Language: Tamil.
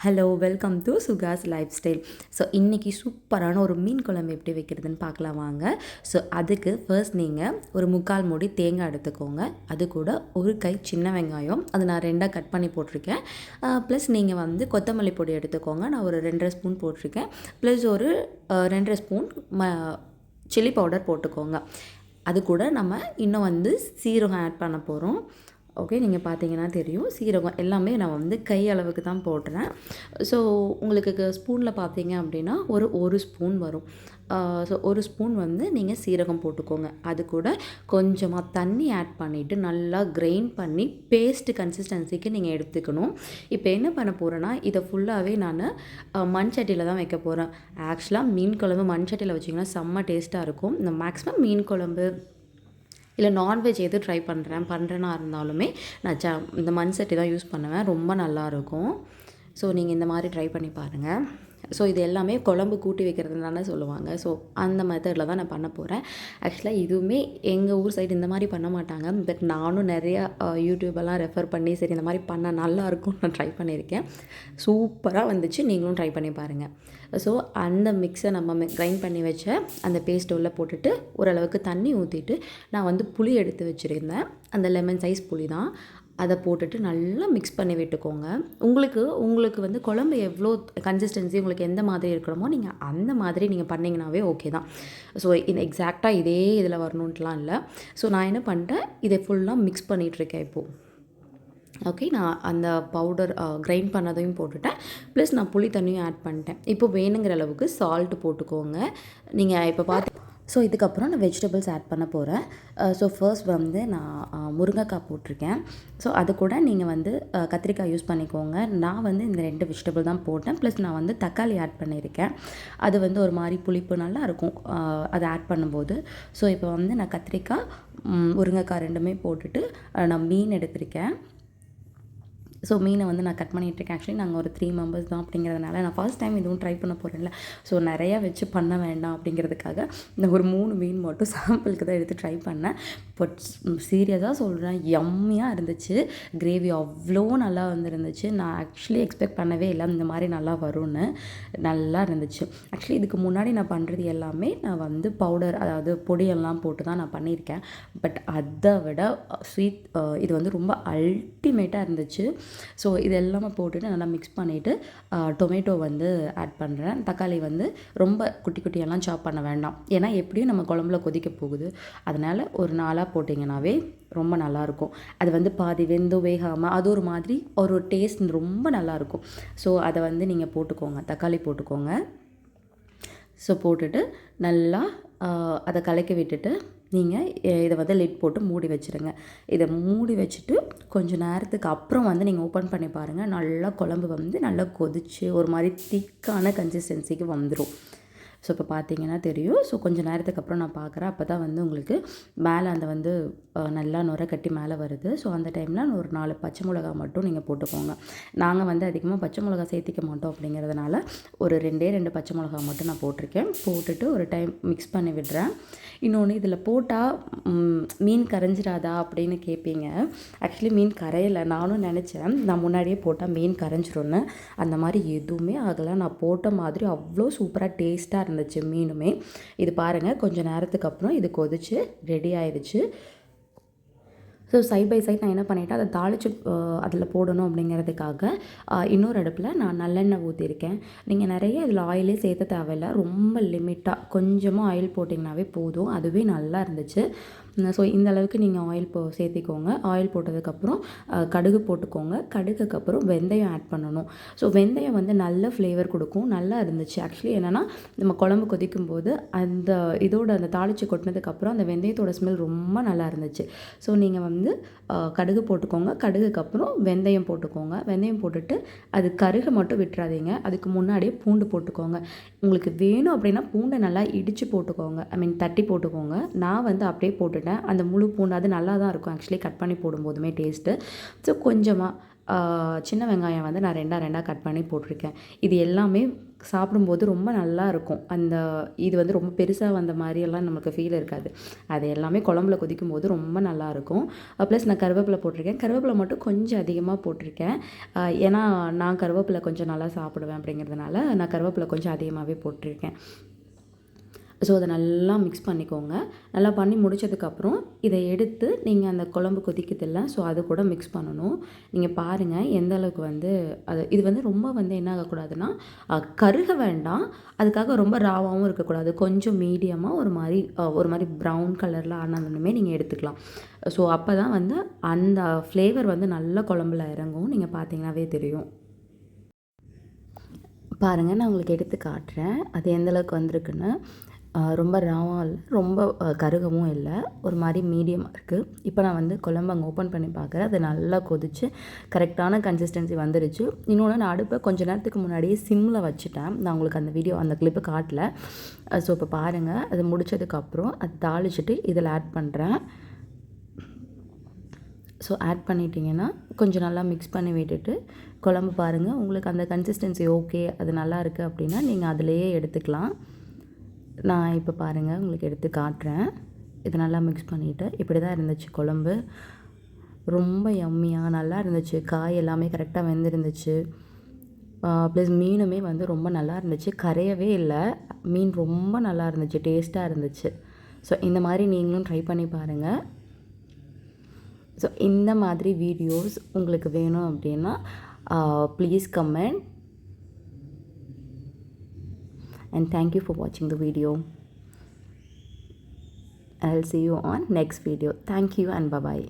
Hello welcome to Sukash life style. So இன்றைக்கி சூப்பரான ஒரு மீன் குழம்பு எப்படி வைக்கிறதுன்னு பார்க்கலாம் வாங்க. ஸோ அதுக்கு ஃபர்ஸ்ட் நீங்கள் ஒரு 3/4 மூடி தேங்காய் எடுத்துக்கோங்க. அது கூட ஒரு கை சின்ன வெங்காயம், அது நான் 2ஆக கட் பண்ணி போட்டிருக்கேன். ப்ளஸ் நீங்கள் வந்து கொத்தமல்லி பொடி எடுத்துக்கோங்க. நான் ஒரு 2.5 ஸ்பூன் போட்டிருக்கேன். ப்ளஸ் ஒரு 2.5 ஸ்பூன் சில்லி பவுடர் போட்டுக்கோங்க. அது கூட நம்ம இன்னும் வந்து சீரகம் ஆட் பண்ண போகிறோம். ஓகே, நீங்கள் பார்த்தீங்கன்னா தெரியும் சீரகம் எல்லாமே நான் வந்து கை அளவுக்கு தான் போடுறேன். ஸோ உங்களுக்கு ஸ்பூனில் பார்த்தீங்க அப்படின்னா ஒரு ஸ்பூன் வரும். ஸோ ஒரு ஸ்பூன் வந்து நீங்கள் சீரகம் போட்டுக்கோங்க. அது கூட கொஞ்சமாக தண்ணி ஆட் பண்ணிவிட்டு நல்லா கிரைண்ட் பண்ணி பேஸ்ட் கன்சிஸ்டன்சிக்கு நீங்கள் எடுத்துக்கணும். இப்போ என்ன பண்ண போகிறேன்னா, இதை ஃபுல்லாகவே நான் மண் சட்டியில் தான் வைக்க போகிறேன். ஆக்சுவலாக மீன் குழம்பு மண் சட்டியில் வச்சிங்கன்னா செம்ம டேஸ்ட்டாக இருக்கும். இந்த மேக்ஸிமம் மீன் குழம்பு இல்லை நான்வெஜ் எது ட்ரை பண்ணுறேன்னா இருந்தாலுமே நான் இந்த மண் சட்டி தான் யூஸ் பண்ணுவேன். ரொம்ப நல்லாயிருக்கும். ஸோ நீங்கள் இந்த மாதிரி ட்ரை பண்ணி பாருங்கள். ஸோ இது எல்லாமே குழம்பு கூட்டி வைக்கிறதுன்னு தானே சொல்லுவாங்க. ஸோ அந்த மெத்தடில் தான் நான் பண்ண போகிறேன். ஆக்சுவலாக இதுவுமே எங்கள் ஊர் சைடு இந்த மாதிரி பண்ண மாட்டாங்க. பட் நானும் நிறையா யூடியூபெல்லாம் ரெஃபர் பண்ணி சரி இந்த மாதிரி பண்ணால் நல்லாயிருக்கும் நான் ட்ரை பண்ணியிருக்கேன். சூப்பராக வந்துச்சு. நீங்களும் ட்ரை பண்ணி பாருங்கள். ஸோ அந்த மிக்ஸை நம்ம கிரைண்ட் பண்ணி வச்ச அந்த பேஸ்ட் உள்ள போட்டுட்டு ஓரளவுக்கு தண்ணி ஊற்றிட்டு நான் வந்து புளி எடுத்து வச்சுருந்தேன். அந்த லெமன் சைஸ் புளி தான். அதை போட்டுட்டு நல்லா மிக்ஸ் பண்ணி விட்டுக்கோங்க. உங்களுக்கு வந்து குழம்பு எவ்வளோ கன்சிஸ்டன்சி உங்களுக்கு எந்த மாதிரி இருக்கணுமோ நீங்கள் அந்த மாதிரி நீங்கள் பண்ணிங்கனாவே ஓகே தான். ஸோ இது எக்ஸாக்டாக இதே இதில் வரணுன்ட்டுலாம் இல்லை. ஸோ நான் என்ன பண்ணிட்டேன், இதை ஃபுல்லாக மிக்ஸ் பண்ணிகிட்ருக்கேன் இப்போது. ஓகே, நான் அந்த பவுடர் கிரைண்ட் பண்ணதையும் போட்டுட்டேன். ப்ளஸ் நான் புளி தண்ணியும் ஆட் பண்ணிட்டேன். இப்போ வேணுங்கிற அளவுக்கு சால்ட்டு போட்டுக்கோங்க. நீங்கள் இப்போ பார்த்து ஸோ இதுக்கப்புறம் நான் வெஜிடபிள்ஸ் ஆட் பண்ண போகிறேன். ஸோ ஃபர்ஸ்ட் வந்து நான் முருங்கைக்காய் போட்டிருக்கேன். ஸோ அது கூட நீங்கள் வந்து கத்திரிக்காய் யூஸ் பண்ணிக்கோங்க. நான் வந்து இந்த 2 வெஜிடபிள் தான் போட்டேன். ப்ளஸ் நான் வந்து தக்காளி ஆட் பண்ணியிருக்கேன். அது வந்து ஒரு மாதிரி புளிப்பு நல்லாயிருக்கும் அதை ஆட் பண்ணும்போது. ஸோ இப்போ வந்து நான் கத்திரிக்காய், முருங்கைக்காய் 2மே போட்டுட்டு நான் மீன் எடுத்திருக்கேன். ஸோ மீனை வந்து நான் கட் பண்ணிகிட்ருக்கேன். ஆக்சுவலி நாங்கள் ஒரு 3 மெம்பர்ஸ் தான் அப்படிங்கிறதுனால நான் ஃபர்ஸ்ட் டைம் இதுவும் ட்ரை பண்ண போகிறேன்ல. ஸோ நிறையா வச்சு பண்ண வேண்டாம் அப்படிங்கிறதுக்காக இந்த ஒரு 3 மீன் மட்டும் சாம்பிளுக்கு தான் எடுத்து ட்ரை பண்ணேன். பட் சீரியஸாக சொல்கிறேன், யம்மியாக இருந்துச்சு. கிரேவி அவ்வளோ நல்லா வந்துருந்துச்சு. நான் ஆக்சுவலி எக்ஸ்பெக்ட் பண்ணவே இல்லை இந்த மாதிரி நல்லா வரும்னு. நல்லா இருந்துச்சு. ஆக்சுவலி இதுக்கு முன்னாடி நான் பண்ணுறது எல்லாமே நான் வந்து பவுடர், அதாவது பொடியெல்லாம் போட்டு தான் நான் பண்ணியிருக்கேன். பட் அதை விட ஸ்வீட் இது வந்து ரொம்ப அல்டிமேட்டாக இருந்துச்சு. ஸோ இது எல்லாமே போட்டுட்டு நல்லா மிக்ஸ் பண்ணிவிட்டு டொமேட்டோ வந்து ஆட் பண்ணுறேன். தக்காளி வந்து ரொம்ப குட்டி குட்டியெல்லாம் சாப் பண்ண வேண்டாம். ஏன்னா எப்படியும் நம்ம குழம்புல கொதிக்க போகுது. அதனால் ஒரு 4ஆக போட்டிங்கனாவே ரொம்ப நல்லாயிருக்கும். அது வந்து பாதி வெந்து வேகாமல் அது ஒரு மாதிரி ஒரு டேஸ்ட் ரொம்ப நல்லாயிருக்கும். ஸோ அதை வந்து நீங்கள் போட்டுக்கோங்க, தக்காளி போட்டுக்கோங்க. ஸோ போட்டுட்டு நல்லா அதை கலக்கி விட்டுட்டு நீங்கள் இதை வந்து லிட் போட்டு மூடி வச்சுருங்க. இதை மூடி வச்சுட்டு கொஞ்சம் நேரத்துக்கு அப்புறம் வந்து நீங்கள் ஓப்பன் பண்ணி பாருங்கள். நல்லா குழம்பு வந்து நல்லா கொதித்து ஒரு மாதிரி திக்கான கன்சிஸ்டன்சிக்கு வந்துடும். ஸோ இப்போ பார்த்தீங்கன்னா தெரியும். ஸோ கொஞ்சம் நேரத்துக்கு அப்புறம் நான் பார்க்குறேன். அப்போ தான் வந்து உங்களுக்கு மேலே அந்த வந்து நல்லா நுரை கட்டி மேலே வருது. ஸோ அந்த டைமில் ஒரு 4 பச்சை மிளகா மட்டும் நீங்கள் போட்டுக்கோங்க. நாங்கள் வந்து அதிகமாக பச்சை மிளகா சேர்த்திக்க மாட்டோம் அப்படிங்கிறதுனால ஒரு 2 பச்சை மிளகா மட்டும் நான் போட்டிருக்கேன். போட்டுட்டு ஒரு டைம் மிக்ஸ் பண்ணி விடுறேன். இன்னொன்று, இதில் போட்டால் மீன் கரைஞ்சிடாதா அப்படின்னு கேட்பீங்க. ஆக்சுவலி மீன் கரையலை. நானும் நினச்சேன் நான் முன்னாடியே போட்டால் மீன் கரைஞ்சிரும்னு. அந்த மாதிரி எதுவுமே ஆகலை. நான் போட்ட மாதிரி அவ்வளோ சூப்பராக டேஸ்ட்டாக இருந்துச்சு மீனுமே. இது பாருங்கள், கொஞ்சம் நேரத்துக்கு அப்புறம் இது கொதிச்சு ரெடி ஆயிடுச்சு. ஸோ சைட் பை சைட் நான் என்ன பண்ணிவிட்டேன், அதை தாளித்து அதில் போடணும் அப்படிங்கிறதுக்காக இன்னொரு அடுப்பில் நான் நல்லெண்ணெய் ஊற்றிருக்கேன். நீங்கள் நிறைய இதில் ஆயிலே சேர்த்த தேவையில்லை. ரொம்ப லிமிட்டாக கொஞ்சமாக ஆயில் போட்டிங்கனாவே போதும். அதுவே நல்லா இருந்துச்சு. ஸோ இந்த அளவுக்கு நீங்கள் ஆயில் சேர்த்திக்கோங்க. ஆயில் போட்டதுக்கப்புறம் கடுகு போட்டுக்கோங்க. கடுகுக்கப்புறம் வெந்தயம் ஆட் பண்ணணும். ஸோ வெந்தயம் வந்து நல்ல ஃப்ளேவர் கொடுக்கும். நல்லா இருந்துச்சு. ஆக்சுவலி என்னென்னா, நம்ம குழம்பு கொதிக்கும் போது அந்த அந்த தாளித்து கொட்டினதுக்கப்புறம் அந்த வெந்தயத்தோட ஸ்மெல் ரொம்ப நல்லா இருந்துச்சு. ஸோ நீங்கள் வந்து கடுகு போட்டுக்கோங்க. கடுகுக்கப்புறம் வெந்தயம் போட்டுக்கோங்க. வெந்தயம் போட்டுட்டு அது கருக மட்டும் விட்டுறாதீங்க. அதுக்கு முன்னாடியே பூண்டு போட்டுக்கோங்க. உங்களுக்கு வேணும் அப்படின்னா பூண்டை நல்லா இடித்து போட்டுக்கோங்க. தட்டி போட்டுக்கோங்க. நான் வந்து அப்படியே போட்டுட்டேன். அந்த முழு பூண்டு அது நல்லா தான் இருக்கும் ஆக்சுவலி கட் பண்ணி போடும்போதுமே டேஸ்ட்டு. ஸோ கொஞ்சமாக சின்ன வெங்காயம் வந்து நான் ரெண்டாக கட் பண்ணி போட்டிருக்கேன். இது எல்லாமே சாப்பிடும்போது ரொம்ப நல்லா இருக்கும். இது வந்து ரொம்ப பெருசாக வந்த மாதிரியெல்லாம் நமக்கு ஃபீல் இருக்காது. அது எல்லாமே குழம்புல கொதிக்கும்போது ரொம்ப நல்லாயிருக்கும். ப்ளஸ் நான் கருவேப்பிலை போட்டிருக்கேன். கருவேப்பிலை மட்டும் கொஞ்சம் அதிகமாக போட்டிருக்கேன். ஏன்னா நான் கருவேப்பிலை கொஞ்சம் நல்லா சாப்பிடுவேன் அப்படிங்கிறதுனால நான் கருவேப்பிலை கொஞ்சம் அதிகமாகவே போட்டிருக்கேன். ஸோ அதை நல்லா மிக்ஸ் பண்ணிக்கோங்க. நல்லா பண்ணி முடித்ததுக்கப்புறம் இதை எடுத்து நீங்கள் அந்த குழம்பு கொதிக்குதில்ல, ஸோ அது கூட மிக்ஸ் பண்ணணும். நீங்கள் பாருங்கள் எந்த அளவுக்கு வந்து இது வந்து ரொம்ப வந்து என்ன ஆகக்கூடாதுன்னா கருக வேண்டாம். அதுக்காக ரொம்ப ராவாகவும் இருக்கக்கூடாது. கொஞ்சம் மீடியமாக ஒரு மாதிரி ப்ரௌன் கலரில் ஆனதுமே நீங்கள் எடுத்துக்கலாம். ஸோ அப்போ தான் வந்து அந்த ஃப்ளேவர் வந்து நல்லா குழம்புல இறங்கும். நீங்கள் பார்த்தீங்கன்னாவே தெரியும். பாருங்கள், நான் உங்களுக்கு எடுத்து காட்டுறேன் அது எந்த அளவுக்கு வந்திருக்குன்னு. ரொம்ப ராவாக இல்லை, ரொம்ப கருகவும் இல்லை, ஒரு மாதிரி மீடியமாக இருக்குது. இப்போ நான் வந்து குழம்பு அங்கே ஓப்பன் பண்ணி பார்க்குறேன். அது நல்லா கொதித்து கரெக்டான கன்சிஸ்டன்சி வந்துருச்சு. இன்னொன்று, நான் அடுப்பை கொஞ்சம் நேரத்துக்கு முன்னாடியே சிம்மில் வச்சுட்டேன். நான் உங்களுக்கு அந்த கிளிப்பு காட்டல. ஸோ இப்போ பாருங்கள், அது முடித்ததுக்கப்புறம் அது தாளிச்சிட்டு இதில் ஆட் பண்ணுறேன். ஸோ ஆட் பண்ணிட்டீங்கன்னா கொஞ்சம் நல்லா மிக்ஸ் பண்ணி விட்டுட்டு குழம்பு பாருங்கள். உங்களுக்கு அந்த கன்சிஸ்டன்சி ஓகே, அது நல்லா இருக்குது அப்படின்னா நீங்கள் அதிலேயே எடுத்துக்கலாம். நான் இப்போ பாருங்கள் உங்களுக்கு எடுத்து காட்டுறேன். இது நல்லா மிக்ஸ் பண்ணிவிட்டு இப்படி தான் இருந்துச்சு குழம்பு. ரொம்ப யம்மியாக நல்லா இருந்துச்சு. காய் எல்லாமே கரெக்டாக வெந்திருந்துச்சு. ப்ளஸ் மீனுமே வந்து ரொம்ப நல்லா இருந்துச்சு. கரையவே இல்லை. மீன் ரொம்ப நல்லா இருந்துச்சு, டேஸ்ட்டாக இருந்துச்சு. ஸோ இந்த மாதிரி நீங்களும் ட்ரை பண்ணி பாருங்கள். ஸோ இந்த மாதிரி வீடியோஸ் உங்களுக்கு வேணும் அப்படின்னா please comment. And thank you for watching the video. I'll see you on next video. Thank you and bye bye.